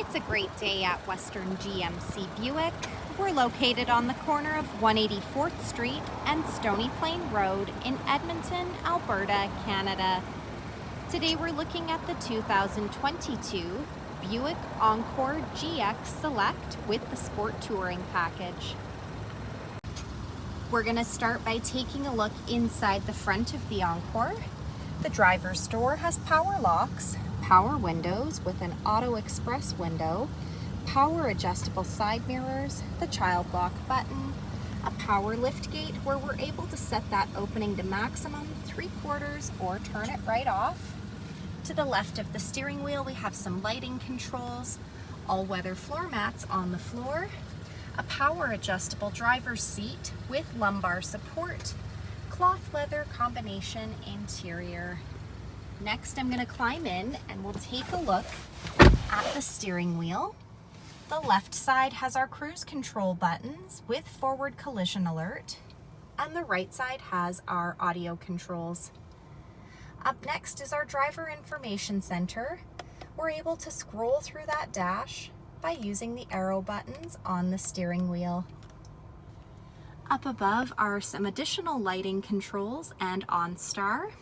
It's a great day at Western GMC Buick. We're located on the corner of 184th Street and Stony Plain Road in Edmonton, Alberta, Canada. Today we're looking at the 2022 Buick Encore GX Select with the Sport Touring package. We're going to start by taking a look inside the front of the Encore. The driver's door has power locks, power windows with an auto express window, power adjustable side mirrors, the child lock button, a power lift gate where we're able to set that opening to maximum 3/4 or turn it right off. To the left of the steering wheel we have some lighting controls, all-weather floor mats on the floor, a power adjustable driver's seat with lumbar support, cloth leather combination interior. Next, I'm going to climb in and we'll take a look at the steering wheel. The left side has our cruise control buttons with forward collision alert, and the right side has our audio controls. Up next is our driver information center. We're able to scroll through that dash by using the arrow buttons on the steering wheel. Up above are some additional lighting controls and OnStar.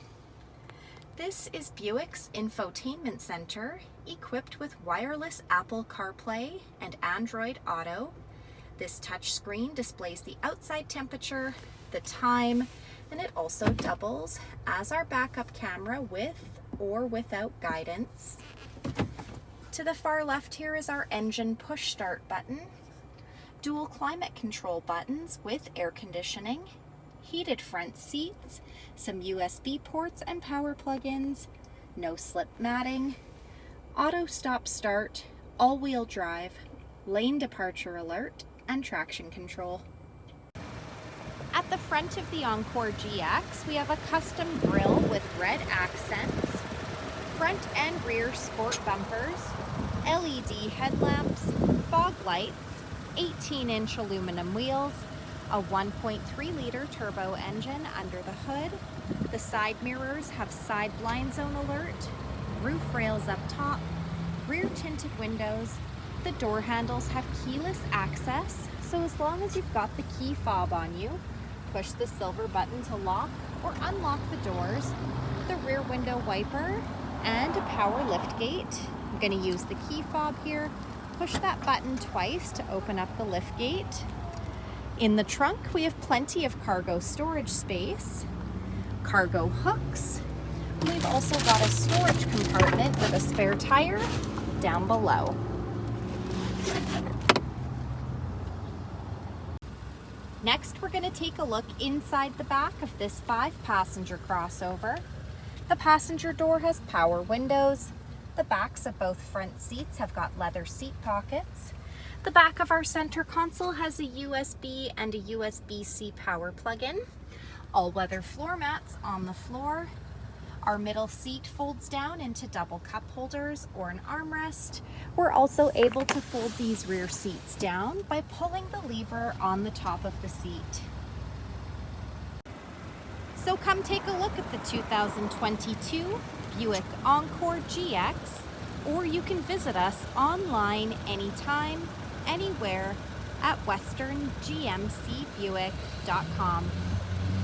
This is Buick's Infotainment Center, equipped with wireless Apple CarPlay and Android Auto. This touchscreen displays the outside temperature, the time, and it also doubles as our backup camera with or without guidance. To the far left here is our engine push start button, dual climate control buttons with air conditioning, heated front seats, some USB ports and power plug-ins, no slip matting, auto stop start, all-wheel drive, lane departure alert, and traction control. At the front of the Encore GX, we have a custom grille with red accents, front and rear sport bumpers, LED headlamps, fog lights, 18-inch aluminum wheels, a 1.3-liter turbo engine under the hood. The side mirrors have side blind zone alert, roof rails up top, rear tinted windows. The door handles have keyless access, so as long as you've got the key fob on you, push the silver button to lock or unlock the doors, the rear window wiper, and a power lift gate. I'm going to use the key fob here. Push that button twice to open up the lift gate. In the trunk, we have plenty of cargo storage space, cargo hooks. We've also got a storage compartment with a spare tire down below. Next, we're going to take a look inside the back of this 5-passenger crossover. The passenger door has power windows. The backs of both front seats have got leather seat pockets. The back of our center console has a USB and a USB-C power plug-in. All-weather floor mats on the floor. Our middle seat folds down into double cup holders or an armrest. We're also able to fold these rear seats down by pulling the lever on the top of the seat. So come take a look at the 2022 Buick Encore GX, or you can visit us online anytime, anywhere at westerngmcbuick.com.